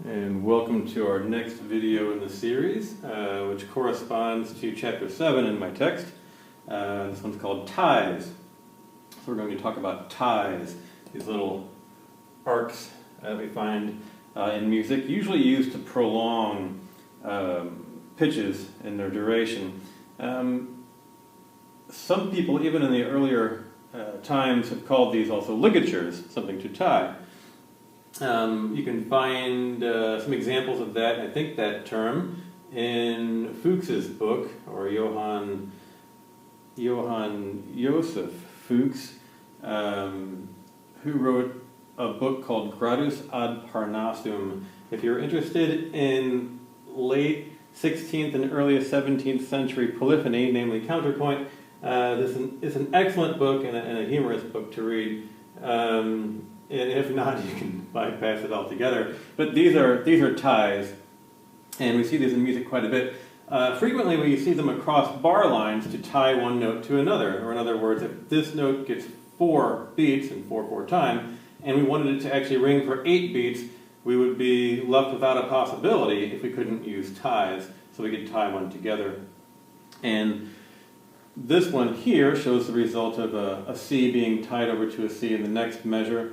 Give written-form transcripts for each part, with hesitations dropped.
And welcome to our next video in the series, which corresponds to Chapter 7 in my text. This one's called Ties. So we're going to talk about ties, these little arcs that we find in music, usually used to prolong pitches in their duration. Some people, even in the earlier times, have called these also ligatures, something to tie. You can find some examples of that, I think that term, in Fuchs's book, or Johann Joseph Fuchs, who wrote a book called Gradus ad Parnassum. If you're interested in late 16th and early 17th century polyphony, namely counterpoint, this is an excellent book and a humorous book to read. And if not, you can bypass it altogether. But these are ties, and we see these in music quite a bit. Frequently we see them across bar lines to tie one note to another. Or in other words, if this note gets 4 beats in 4/4 time, and we wanted it to actually ring for 8 beats, we would be left without a possibility if we couldn't use ties, so we could tie one together. And this one here shows the result of a C being tied over to a C in the next measure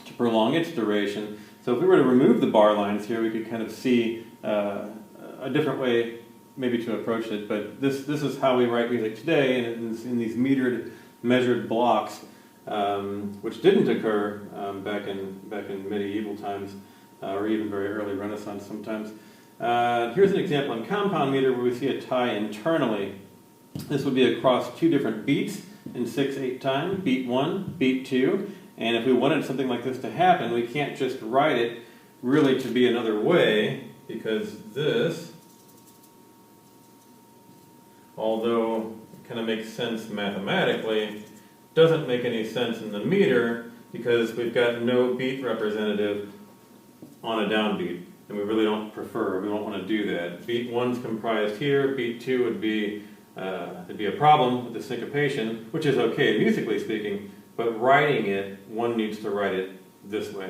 to prolong its duration. So if we were to remove the bar lines here, we could kind of see a different way maybe to approach it. But this is how we write music today, and it's in these metered, measured blocks, which didn't occur back in medieval times, or even very early Renaissance sometimes. Here's an example in compound meter where we see a tie internally. This would be across 2 different beats in 6/8 time, beat 1, beat 2. And if we wanted something like this to happen, we can't just write it really to be another way, because this, although it kind of makes sense mathematically, doesn't make any sense in the meter because we've got no beat representative on a downbeat. And we really don't want to do that. Beat 1's comprised here, beat 2 would be, there'd be a problem with the syncopation, which is okay musically speaking, but writing it, one needs to write it this way.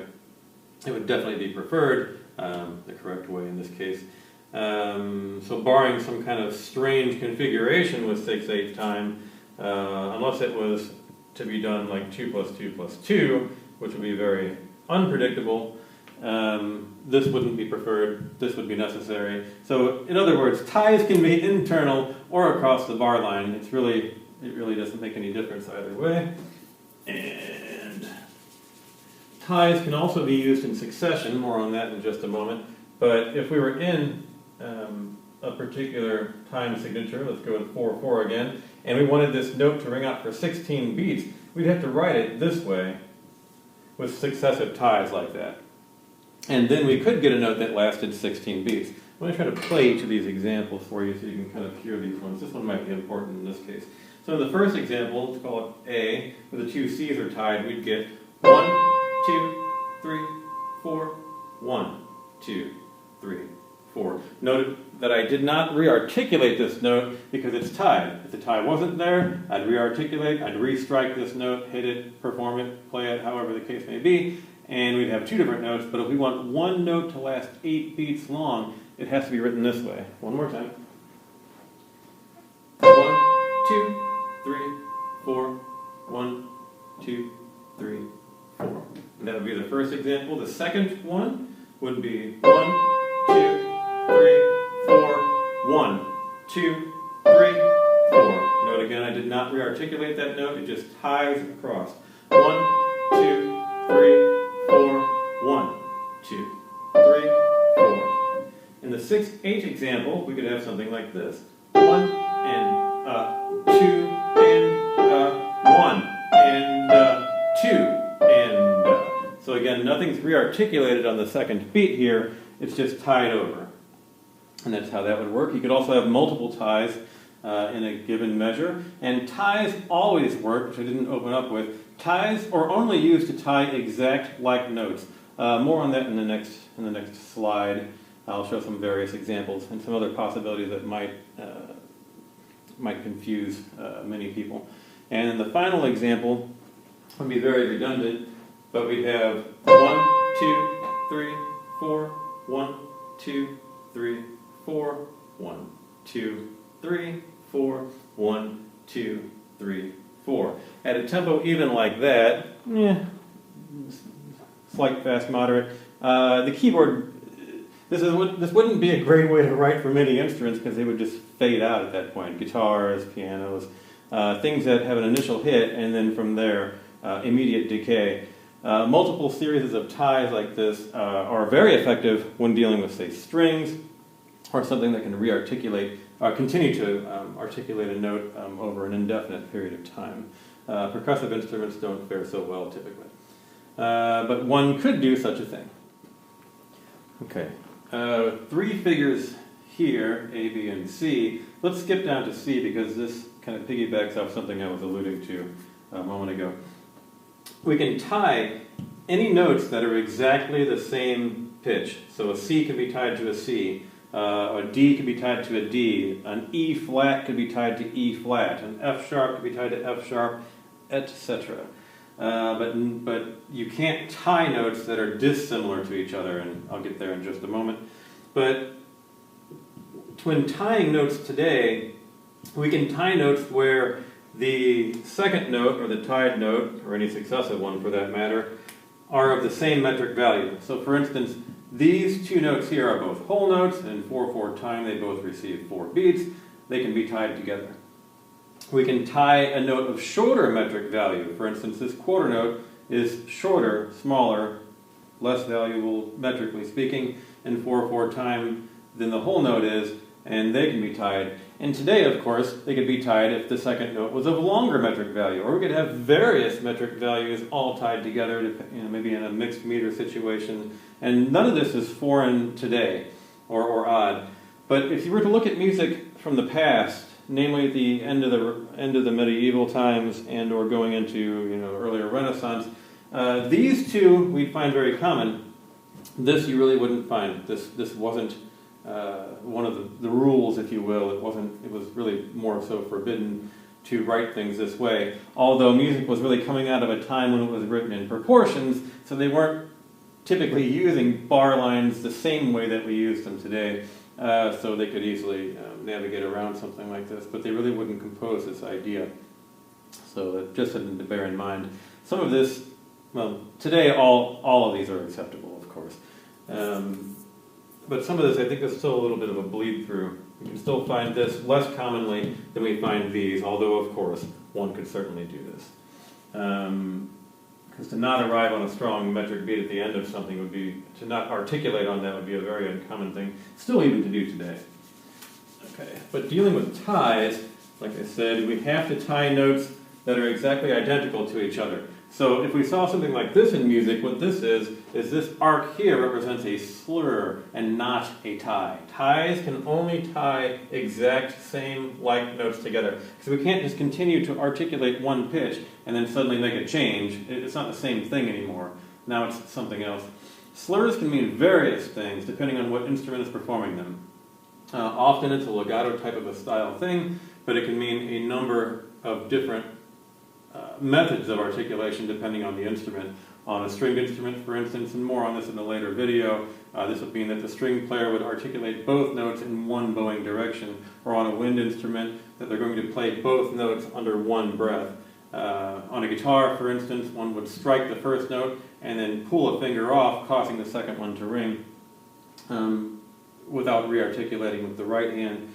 It would definitely be preferred, the correct way in this case. So barring some kind of strange configuration with 6/8 time, unless it was to be done like 2 + 2 + 2, which would be very unpredictable, this wouldn't be preferred, this would be necessary. So in other words, ties can be internal or across the bar line. It really doesn't make any difference either way. And ties can also be used in succession, more on that in just a moment. But if we were in a particular time signature, let's go with 4/4 again, and we wanted this note to ring out for 16 beats, we'd have to write it this way with successive ties like that. And then we could get a note that lasted 16 beats. I'm going to try to play each of these examples for you so you can kind of hear these ones. This one might be important in this case. So in the first example, let's call it A, where the 2 C's are tied, we'd get 1, 2, 3, 4, 1, 2, 3, 4. Note that I did not re-articulate this note because it's tied. If the tie wasn't there, I'd re-articulate, I'd re-strike this note, hit it, perform it, play it, however the case may be, and we'd have 2 different notes. But if we want one note to last 8 beats long, it has to be written this way. One more time. 1, 2, 3, 4, 1, 2, 3, 4. And that would be the first example. The second one would be 1, 2, 3, 4, 1, 2, 3, 4. Note again, I did not re-articulate that note, it just ties across. 1, 2, 3, 4, 1, 2, 3, 4. In the 6/8 example, we could have something like this. 1 and 2 and 1 and 2 and So again, nothing's re-articulated on the second beat here, it's just tied over. And that's how that would work. You could also have multiple ties in a given measure. And ties always work, which I didn't open up with. Ties are only used to tie exact like notes. More on that in the next slide. I'll show some various examples and some other possibilities that might confuse many people. And the final example would be very redundant, but we have 1, 2, 3, 4, 1, 2, 3, 4, 1, 2, 3, 4, 1, 2, 3, 4. At a tempo even like that, slight, fast, moderate. The keyboard, this wouldn't be a great way to write for many instruments because they would just fade out at that point. Guitars, pianos, things that have an initial hit and then from there, immediate decay. Multiple series of ties like this are very effective when dealing with, say, strings or something that can re-articulate, continue to articulate a note over an indefinite period of time. Percussive instruments don't fare so well typically. But one could do such a thing. Okay, 3 figures here, A, B, and C. Let's skip down to C because this kind of piggybacks off something I was alluding to a moment ago. We can tie any notes that are exactly the same pitch. So a C can be tied to a C, a D can be tied to a D, an E flat could be tied to E flat, an F sharp could be tied to F sharp, etc. But you can't tie notes that are dissimilar to each other, and I'll get there in just a moment. But when tying notes today, we can tie notes where the second note, or the tied note, or any successive one for that matter, are of the same metric value. So for instance, these 2 notes here are both whole notes, and 4/4 time they both receive 4 beats. They can be tied together. We can tie a note of shorter metric value. For instance, this quarter note is shorter, smaller, less valuable, metrically speaking, in 4/4 time than the whole note is, and they can be tied. And today, of course, they could be tied if the second note was of longer metric value, or we could have various metric values all tied together, maybe in a mixed meter situation. And none of this is foreign today, or odd. But if you were to look at music from the past, namely at the end of the medieval times and/or going into earlier Renaissance, these 2 we'd find very common. This you really wouldn't find. This wasn't one of the rules, if you will. It was really more so forbidden to write things this way. Although music was really coming out of a time when it was written in proportions, so they weren't typically using bar lines the same way that we use them today. So they could easily navigate around something like this, but they really wouldn't compose this idea. So just something to bear in mind. Some of this, well, today all of these are acceptable, of course. But some of this, I think, is still a little bit of a bleed through. We can still find this less commonly than we find these, although, of course, one could certainly do this. Because to not arrive on a strong metric beat at the end of something would be, to not articulate on that would be a very uncommon thing, still even to do today. Okay, but dealing with ties, like I said, we have to tie notes that are exactly identical to each other. So if we saw something like this in music, what this is this arc here represents a slur and not a tie. Ties can only tie exact same like notes together. Because we can't just continue to articulate one pitch and then suddenly make a change. It's not the same thing anymore. Now it's something else. Slurs can mean various things depending on what instrument is performing them. Often it's a legato type of a style thing, but it can mean a number of different methods of articulation depending on the instrument. On a stringed instrument, for instance, and more on this in a later video, this would mean that the string player would articulate both notes in one bowing direction, or on a wind instrument, that they're going to play both notes under one breath. On a guitar, for instance, one would strike the first note and then pull a finger off, causing the second one to ring, without re-articulating with the right hand,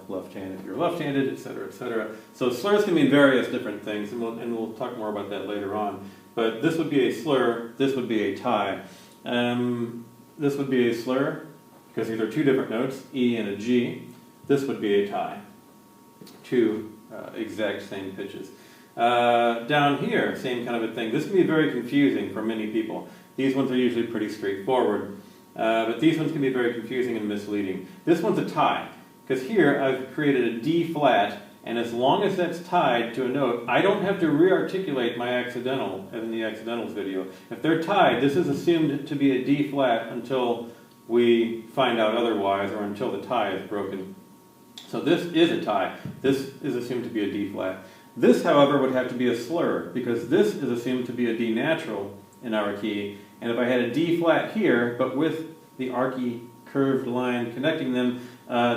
left hand if you're left-handed, etc., etc. So slurs can mean various different things, and we'll talk more about that later on. But this would be a slur, this would be a tie. This would be a slur, because these are 2 different notes, E and a G. This would be a tie. 2 exact same pitches. Down here, same kind of a thing. This can be very confusing for many people. These ones are usually pretty straightforward. But these ones can be very confusing and misleading. This one's a tie, because here I've created a D flat, and as long as that's tied to a note, I don't have to re-articulate my accidental, as in the accidentals video. If they're tied, this is assumed to be a D flat until we find out otherwise, or until the tie is broken. So this is a tie. This is assumed to be a D flat. This, however, would have to be a slur, because this is assumed to be a D natural in our key. And if I had a D flat here, but with the archy curved line connecting them,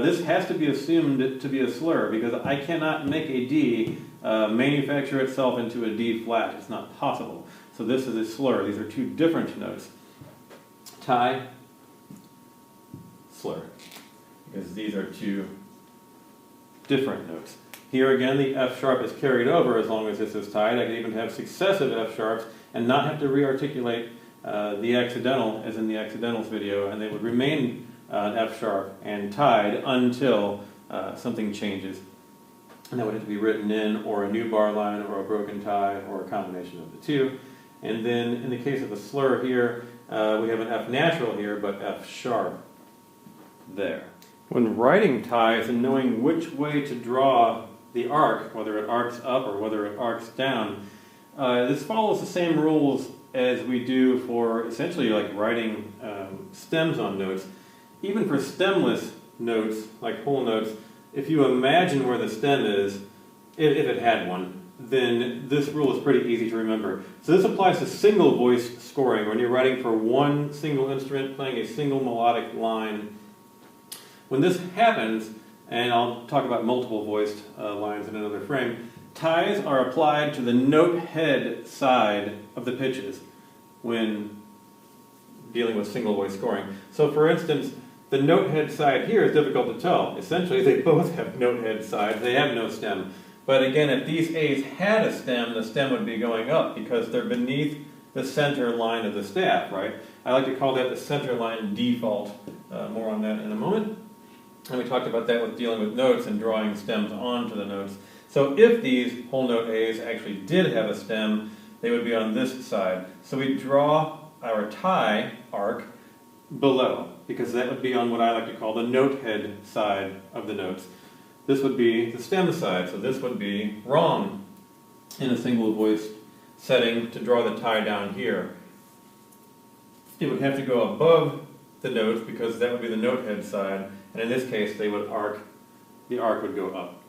this has to be assumed to be a slur because I cannot make a D manufacture itself into a D flat. It's not possible. So this is a slur. These are two different notes. Tie, slur, because these are two different notes. Here again, the F sharp is carried over as long as this is tied. I can even have successive F sharps and not have to re-articulate the accidental as in the accidentals video, and they would remain F sharp and tied until something changes. And that would have to be written in, or a new bar line, or a broken tie, or a combination of the two. And then in the case of a slur here, we have an F natural here, but F sharp there. When writing ties and knowing which way to draw the arc, whether it arcs up or whether it arcs down, this follows the same rules as we do for essentially like writing stems on notes. Even for stemless notes, like whole notes, if you imagine where the stem is, if it had one, then this rule is pretty easy to remember. So this applies to single voice scoring when you're writing for one single instrument, playing a single melodic line. When this happens, and I'll talk about multiple voiced lines in another frame, ties are applied to the note head side of the pitches when dealing with single voice scoring. So for instance, the note head side here is difficult to tell. Essentially, they both have note head sides. They have no stem. But again, if these A's had a stem, the stem would be going up because they're beneath the center line of the staff, right? I like to call that the center line default. More on that in a moment. And we talked about that with dealing with notes and drawing stems onto the notes. So if these whole note A's actually did have a stem, they would be on this side. So we draw our tie arc below, because that would be on what I like to call the note head side of the notes. This would be the stem side, so this would be wrong in a single voice setting to draw the tie down here. It would have to go above the notes because that would be the note head side, and in this case they would arc, the arc would go up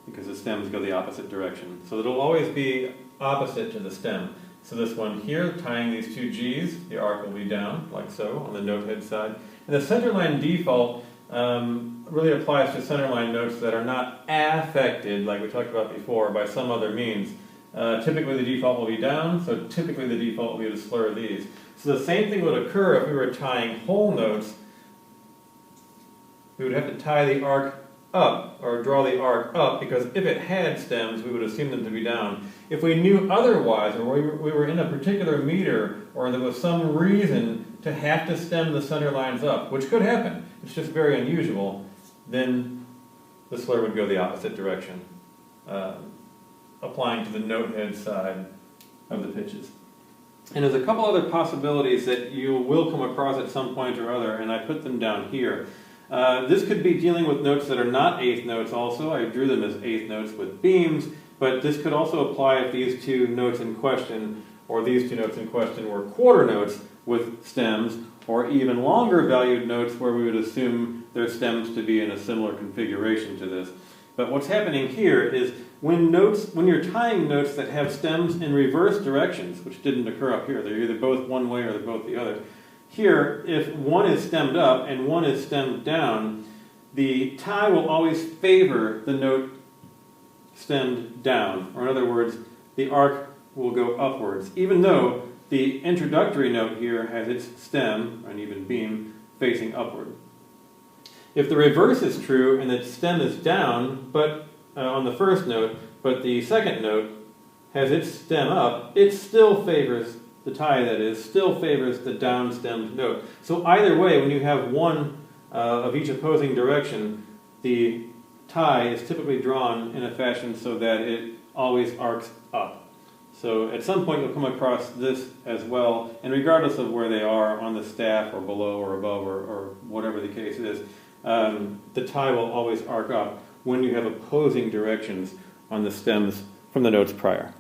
because the stems go the opposite direction. So it'll always be opposite to the stem. So this one here, tying these two G's, the arc will be down, like so, on the note head side. And the centerline default really applies to centerline notes that are not affected, like we talked about before, by some other means. Typically the default will be down, so typically the default will be to slur these. So the same thing would occur if we were tying whole notes. We would have to tie the arc up, or draw the arc up, because if it had stems, we would assume them to be down. If we knew otherwise, or we were in a particular meter, or there was some reason to have to stem the center lines up, which could happen, it's just very unusual, then the slur would go the opposite direction, applying to the note head side of the pitches. And there's a couple other possibilities that you will come across at some point or other, and I put them down here. This could be dealing with notes that are not eighth notes also. I drew them as eighth notes with beams, but this could also apply if these two notes in question, or these two notes in question, were quarter notes with stems, or even longer valued notes where we would assume their stems to be in a similar configuration to this. But what's happening here is when you're tying notes that have stems in reverse directions, which didn't occur up here, they're either both one way or they're both the other. Here, if one is stemmed up and one is stemmed down, the tie will always favor the note stemmed down. Or in other words, the arc will go upwards, even though the introductory note here has its stem, an even beam, facing upward. If the reverse is true and the stem is down, but on the first note, but the second note has its stem up, it still favors, the tie that is, still favors the down-stemmed note. So either way, when you have one of each opposing direction, the tie is typically drawn in a fashion so that it always arcs up. So at some point you'll come across this as well, and regardless of where they are on the staff or below or above or whatever the case is, the tie will always arc up when you have opposing directions on the stems from the notes prior.